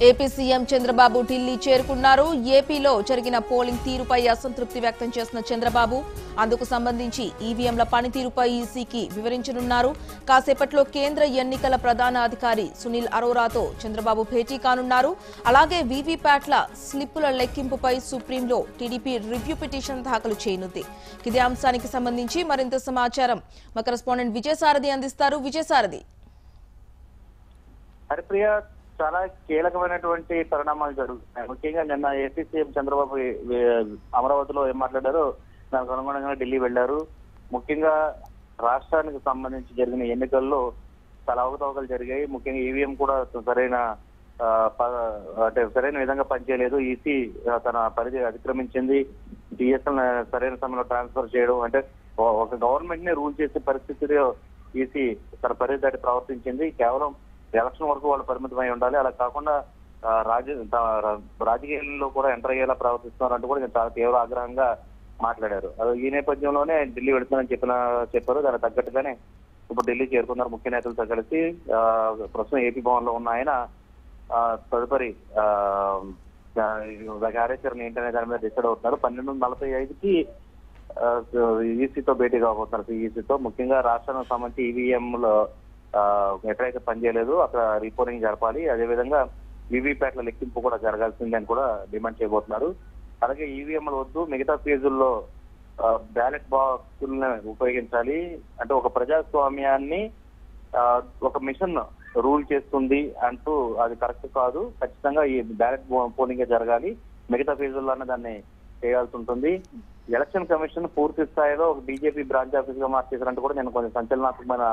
AP CM Chandrababu Delhi చేరుకున్నారు. ఏపీలో జరిగిన పోలింగ్ తీరుపై అసంతృప్తి వ్యక్తం చేసిన చంద్రబాబు అందుకు సంబంధించి ఈవీఎంల పనితీరుపై ఈసీకి వివరించనున్నారు. కాసేపట్లో కేంద్ర ఎన్నికల ప్రధాన అధికారి సునీల్ అరోరాతో చంద్రబాబు భేటీ కానున్నారు. అలాగే వీవీప్యాట్ల స్లిప్పుల లెక్కింపుపై సుప్రీంలో టీడీపీ రివ్యూ పిటిషన్ దాఖలు చేయనుంది. ఇదే అంశానికి సంబంధించి మరింత సమాచారం మా కరెస్పాండెంట్ విజయసారథి అందిస్తారు. విజయసారథి. హరిప్రియ, చాలా కీలకమైనటువంటి పరిణామాలు జరుగుతున్నాయి. ముఖ్యంగా నిన్న ఏపీ సీఎం చంద్రబాబు అమరావతిలో ఏం మాట్లాడారో దానికి అనుగుణంగా ఢిల్లీ వెళ్లారు. ముఖ్యంగా రాష్ట్రానికి సంబంధించి జరిగిన ఎన్నికల్లో చాలా అవకతవకలు జరిగాయి. ముఖ్యంగా ఈవీఎం కూడా సరైన విధంగా పనిచేయలేదు. ఈసీ తన పరిధి అతిక్రమించింది. టీఎస్ఎల్ సరైన సమయంలో ట్రాన్స్ఫర్ చేయడం, అంటే ఒక గవర్నమెంట్ ని రూల్ చేసే పరిస్థితిలో ఈసీ తన పరిధి దాటి ప్రవర్తించింది. కేవలం ఎలక్షన్ వరకు వాళ్ళు పరిమితమై ఉండాలి, అలా కాకుండా రాజకీయాల్లో కూడా ఎంటర్ అయ్యేలా ప్రవర్తిస్తున్నారంటూ కూడా చాలా తీవ్ర ఆగ్రహంగా మాట్లాడారు. ఈ నేపథ్యంలోనే ఢిల్లీ వెళుతున్నారని చెప్పారు. దానికి తగ్గట్టుగానే ఇప్పుడు ఢిల్లీ చేరుకున్నారు ముఖ్య నేతలతో కలిసి. ప్రస్తుతం ఏపీ భవన్ లో ఉన్న ఆయన తదుపరి కార్యాచరణ ఏంటనే దాని మీద డిసైడ్ అవుతున్నారు. 12:45కి ఈసీతో భేటీ కాబోతున్నారు. ఈసీతో ముఖ్యంగా రాష్ట్రానికి సంబంధించి ఈవీఎంలో ఎక్కడైతే పనిచేయలేదు అక్కడ రీపోలింగ్ జరపాలి, అదేవిధంగా వీవీప్యాట్ల లెక్కింపు కూడా జరగాల్సిందే అని కూడా డిమాండ్ చేయబోతున్నారు. అలాగే ఈవీఎంలు వద్దు, మిగతా ఫేజుల్లో బ్యాలెట్ బాక్సులను ఉపయోగించాలి, అంటే ఒక ప్రజాస్వామ్యాన్ని ఒక మిషన్ రూల్ చేస్తుంది అంటూ అది కరెక్ట్ కాదు, ఖచ్చితంగా ఈ బ్యాలెట్ పోలింగే జరగాలి, మిగతా ఫేజుల్లోనే దాన్ని చేయాల్సి ఉంటుంది. ఎలక్షన్ కమిషన్ పూర్తి స్థాయిలో ఒక బీజేపీ బ్రాంచ్ ఆఫీస్ గా మార్చేసారంటూ కూడా నేను కొంచెం సంచలనాత్మకమైన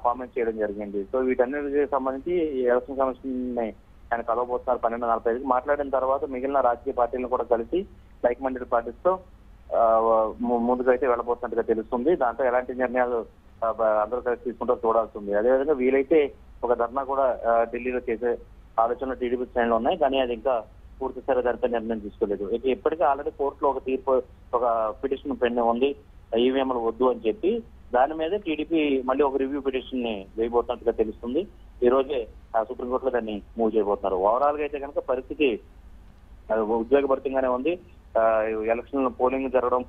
కామెంట్ చేయడం జరిగింది. సో వీటన్నిటికి సంబంధించి ఎలక్షన్ కమిషన్ ని ఆయన కలవబోతున్నారు 12:45కి. మాట్లాడిన తర్వాత మిగిలిన రాజకీయ పార్టీలను కూడా కలిసి లైక్ మైండెడ్ పార్టీస్ తో ముందుకైతే వెళ్ళబోతున్నట్టుగా తెలుస్తుంది. దాంతో ఎలాంటి నిర్ణయాలు అందరూ కలిసి తీసుకుంటారో చూడాల్సి ఉంది. అదేవిధంగా వీలైతే ఒక ధర్నా కూడా ఢిల్లీలో చేసే ఆలోచనలు టీడీపీ శ్రేణులు ఉన్నాయి, కానీ అది ఇంకా పూర్తి స్థాయి దానిపై నిర్ణయం తీసుకోలేదు. ఇప్పటికే ఆల్రెడీ కోర్టులో ఒక తీర్పు, ఒక పిటిషన్ పెండింగ్ ఉంది ఈవీఎంలు వద్దు అని చెప్పి. దాని మీద టీడీపీ మళ్ళీ ఒక రివ్యూ పిటిషన్ ని వేయబోతున్నట్టుగా తెలుస్తుంది. ఈ రోజే సుప్రీంకోర్టులో దాన్ని మూవ్ చేయబోతున్నారు. ఓవరాల్ గా అయితే కనుక పరిస్థితి ఉద్వేగభరితంగానే ఉంది. ఎలక్షన్ పోలింగ్ జరగడం,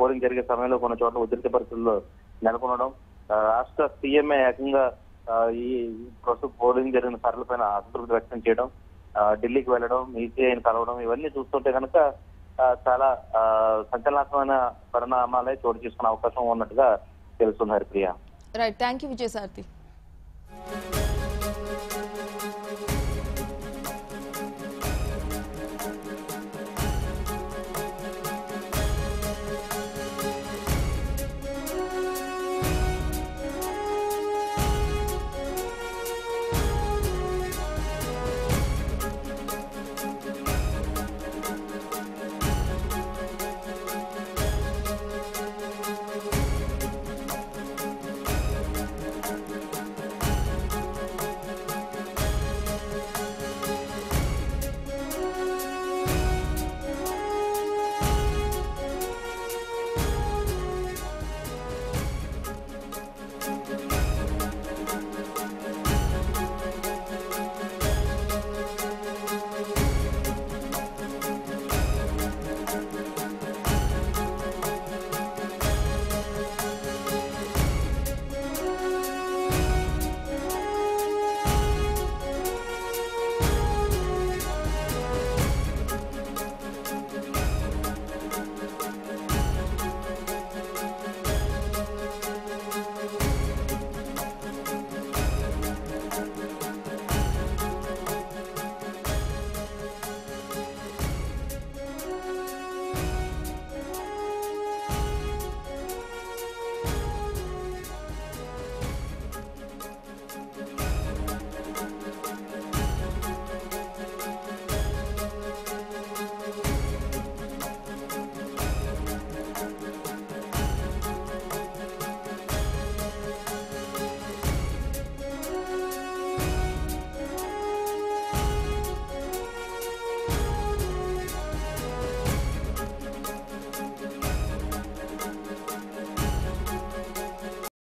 పోలింగ్ జరిగే సమయంలో కొన్ని చోట్ల ఉద్రిక్త పరిస్థితుల్లో నెలకొనడం, రాష్ట్ర సీఎంఏ ఏకంగా ఈ ప్రస్తుతం పోలింగ్ జరిగిన సరళపైన అసంతృప్తి వ్యక్తం చేయడం, ఢిల్లీకి వెళ్ళడం, ఈసీఐని కలవడం, ఇవన్నీ చూస్తుంటే కనుక చాలా సంచలనాత్మకమైన పరిణామాలే చోటు చేసుకునే అవకాశం ఉన్నట్టుగా తెలుస్తుంది. Haripriya. Right, thank you Vijayasarathi.